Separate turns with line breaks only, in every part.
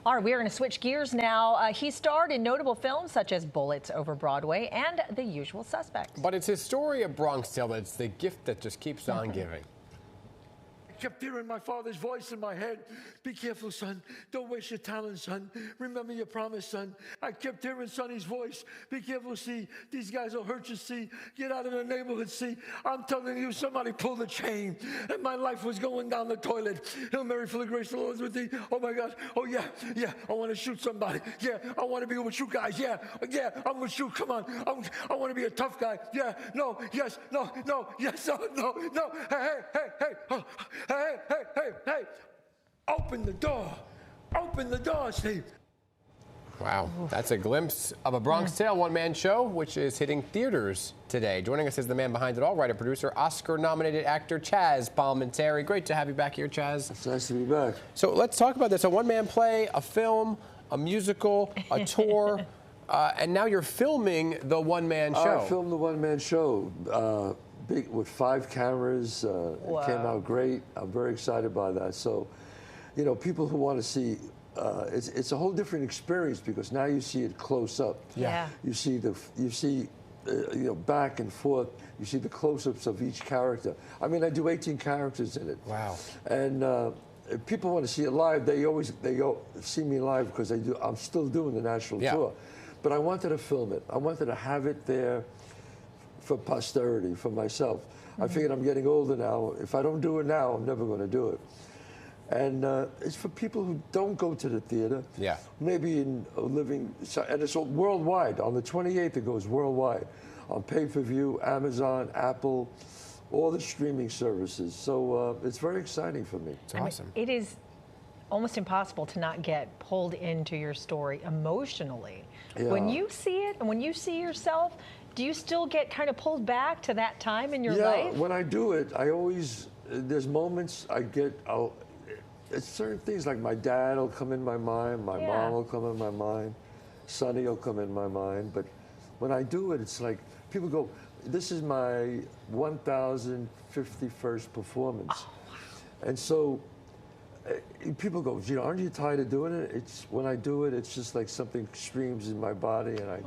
All right, we're going to switch gears now. He starred in notable films such as Bullets Over Broadway and The Usual Suspects.
But it's his story of Bronx Tale that's the gift that just keeps on giving.
I kept hearing my father's voice in my head. Be careful, son. Don't waste your talent, son. Remember your promise, son. I kept hearing Sonny's voice. Be careful, see. These guys will hurt you, see. Get out of the neighborhood, see. I'm telling you, somebody pulled the chain, and my life was going down the toilet. Hail Mary, full of grace, the Lord is with thee. Oh, my God. Oh, yeah. I want to shoot somebody. Yeah, I want to be with you guys. Yeah, I'm with you. Come on. I want to be a tough guy. Yeah, no, yes, no, yes, no. Hey, open the door. Open the door, Steve.
Wow, that's a glimpse of a Bronx Tale one-man show, which is hitting theaters today. Joining us is the man behind it all, writer-producer, Oscar-nominated actor Chazz Palminteri. Great to have you back here, Chazz.
It's nice to be back.
So let's talk about this. A one-man play, a film, a musical, a tour, and now you're filming the one-man show.
I filmed the one-man show. Big, with 5 cameras. It came out great. I'm very excited by that. So, you know, people who want to see, it's a whole different experience because now you see it close up.
Yeah.
You see you know, back and forth. You see the close-ups of each character. I mean, I do 18 characters in it.
Wow.
And if people want to see it live, they go see me live because I'm still doing the national tour. But I wanted to film it. I wanted to have it there for posterity, for myself. I figured I'm getting older now. If I don't do it now, I'm never going to do it. And it's for people who don't go to the theater. Yeah. Maybe in living, and it's worldwide. On the 28th, it goes worldwide. On pay-per-view, Amazon, Apple, all the streaming services. So it's very exciting for me.
It's awesome.
It is almost impossible to not get pulled into your story emotionally. Yeah. When you see it and when you see yourself, do you still get kind of pulled back to that time in your life?
Yeah, when I do it, I always, there's moments it's certain things like my dad will come in my mind, my mom will come in my mind, Sonny will come in my mind. But when I do it, it's like, people go, this is my 1,051st performance. Oh, wow. And so people go, you know, aren't you tired of doing it? It's, when I do it, it's just like something streams in my body and I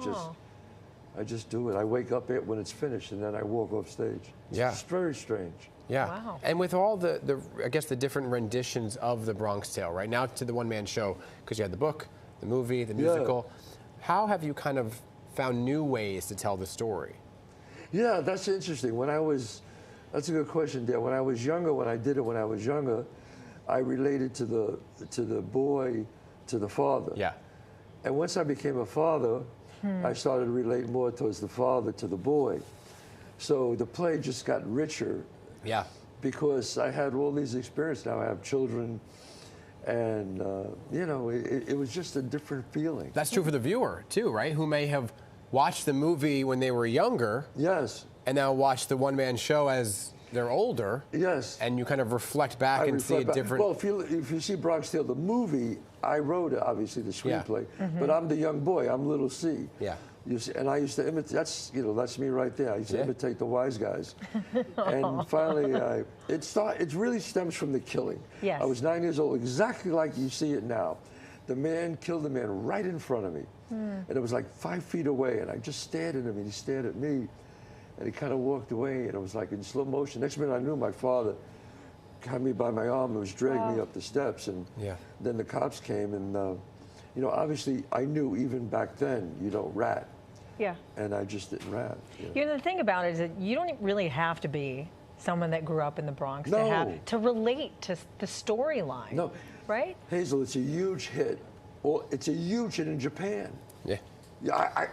just do it. I wake up when it's finished, and then I walk off stage. It's very strange.
Yeah.
Wow.
And with all the I guess the different renditions of the Bronx Tale, right now to the one-man show, because you had the book, the movie, the musical. How have you kind of found new ways to tell the story?
Yeah, that's interesting. That's a good question, Dan. When I was younger, I related to the boy, to the father. Yeah. And once I became a father, I started to relate more towards the father to the boy. So the play just got richer. Yeah. Because I had all these experiences. Now I have children, and you know, it was just a different feeling.
That's true for the viewer too, right? Who may have watched the movie when they were younger.
Yes. And
now watch the one-man show as they're older.
Yes.
And you kind of reflect back and see a different.
Well, if you see Bronx Tale, the movie, I wrote it, obviously the screenplay, but I'm the young boy. I'm Little C. Yeah. You see, and I used to imitate. That's me right there. I used to imitate the wise guys. And finally, it really stems from the killing. Yes. I was 9 years old, exactly like you see it now. The man killed the man right in front of me, and it was like 5 feet away. And I just stared at him, and he stared at me. And he kind of walked away, and it was like in slow motion. Next minute I knew my father had me by my arm and was dragging me up the steps. And then the cops came, and you know, obviously I knew even back then you don't rat. Yeah. And I just didn't rat.
You know, the thing about it is that you don't really have to be someone that grew up in the Bronx to relate to the storyline. No. Right?
Hazel, it's a huge hit. It's a huge hit in Japan. Yeah. Yeah.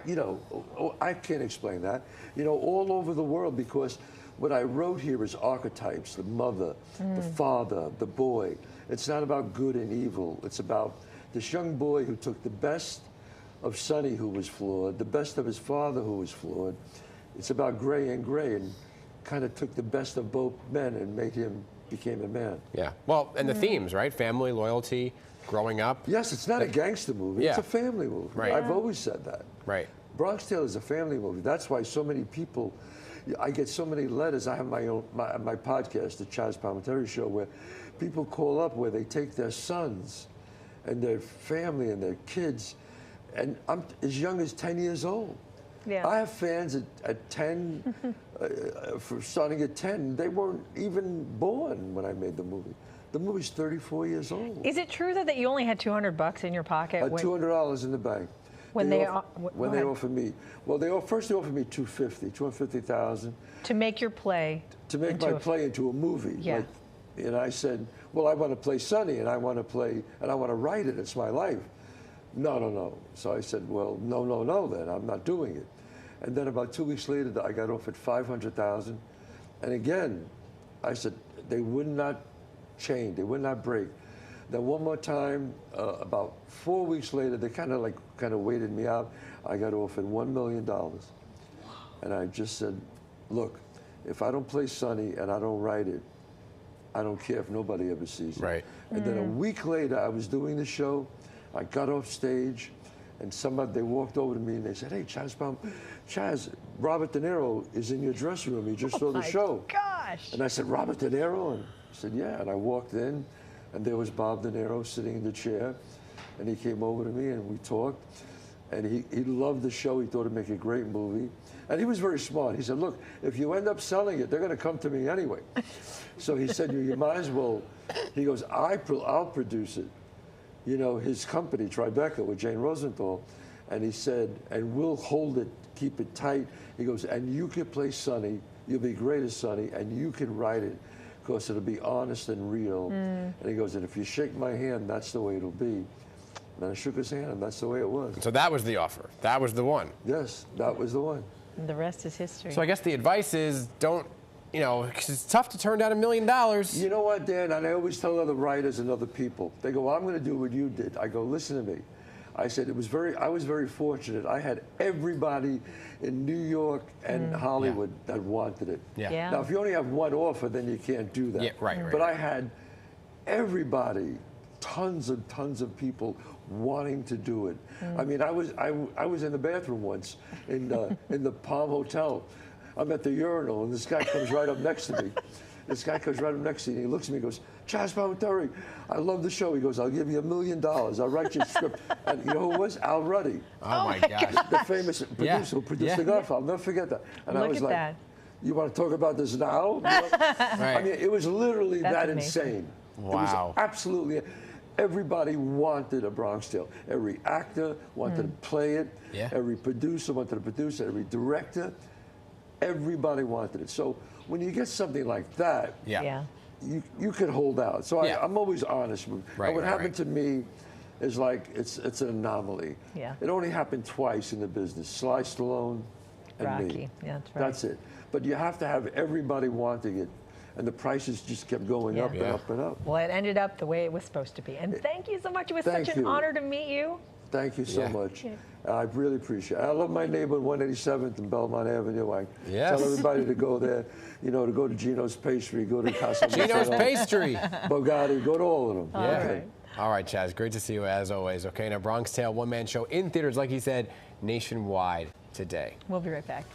You know, I can't explain that. You know, all over the world, because what I wrote here is archetypes: the mother, the father, the boy. It's not about good and evil. It's about this young boy who took the best of Sonny, who was flawed, the best of his father, who was flawed. It's about gray, and kind of took the best of both men and became a man.
Yeah. Well, and the themes, right? Family, loyalty, growing up.
Yes, it's not a gangster movie. It's a family movie. Right. I've always said that. Right. Bronx Tale is a family movie. That's why so many people, I get so many letters. I have my podcast, the Chazz Palminteri Show, where people call up where they take their sons and their family and their kids. And I'm as young as 10 years old.
Yeah.
I have fans at 10, for starting at 10. They weren't even born when I made the movie. The movie's 34 years old.
Is it true that you only had $200 in your pocket?
$200 in the bank.
When
they
they
offered me, well, first they offered me $250,000
to make your play.
To make my play into a movie.
Yeah.
And I said, well, I want to play Sonny, and I want to write it. It's my life. No. So I said, well, no, then I'm not doing it. And then about 2 weeks later, I got offered $500,000. And again, I said, they would not change, they would not break. Then one more time, about 4 weeks later, they kind of waited me out. I got offered $1 million. And I just said, look, if I don't play Sonny and I don't write it, I don't care if nobody ever sees it.
Right.
And then a week later, I was doing the show. I got off stage, and they walked over to me and they said, hey, Chazz, Robert De Niro is in your dressing room. He just saw the show.
Gosh.
And I said, Robert De Niro? And I said, yeah. And I walked in, and there was Bob De Niro sitting in the chair. And he came over to me, and we talked. And he loved the show. He thought it'd make a great movie. And he was very smart. He said, look, if you end up selling it, they're going to come to me anyway. So he said, you might as well. He goes, I'll produce it. You know, his company, Tribeca, with Jane Rosenthal. And he said, and we'll hold it, keep it tight. He goes, and you can play Sonny. You'll be great as Sonny, and you can write it because it'll be honest and real. And he goes, and if you shake my hand, that's the way it'll be. And I shook his hand, and that's the way it was.
So that was the offer. That was the one.
Yes, that was the one.
And the rest is history.
So I guess the advice is don't, you know, 'cause it's tough to turn down $1 million.
You know what, Dan? And I always tell other writers and other people, they go, well, I'm going to do what you did. I go, listen to me. I said, I was very fortunate. I had everybody in New York and Hollywood that wanted it.
Yeah.
Now, if you only have one offer, then you can't do that.
Yeah, right.
But I had everybody, tons of people wanting to do it. I mean, I was in the bathroom once in the Palm Hotel. I'm at the urinal, and this guy comes right up next to me. This guy comes right up next to me, and he looks at me and goes, Chazz Palminteri, I love the show. He goes, I'll give you $1 million. I'll write you a script. And you know who it was? Al Ruddy.
Oh my gosh.
The famous producer who produced The Godfather. I'll never forget that. And
Look
I was
at
like,
that.
you want to talk about this now? I mean, it was literally that insane.
Wow.
It was absolutely. Everybody wanted a Bronx Tale. Every actor wanted to play it.
Yeah.
Every producer wanted to produce it. Every director. Everybody wanted it. So when you get something like that, you can hold out. So I'm always honest.
Right,
and what happened to me is like, it's an anomaly.
Yeah.
It only happened twice in the business. Sly Stallone and
Rocky.
me.
Yeah, that's right.
That's it. But you have to have everybody wanting it. And the prices just kept going up and up and up.
Well, it ended up the way it was supposed to be. And thank you so much. It was such an honor to meet you.
Thank you so much. I really appreciate it. I love my neighborhood, 187th and Belmont Avenue. I tell everybody to go there, you know, to go to Gino's Pastry, go to Casa
Gino's Pastry.
Bogatti, go to all of them.
All right, Chazz, great to see you as always. Okay, now Bronx Tale one-man show in theaters, like he said, nationwide today.
We'll be right back.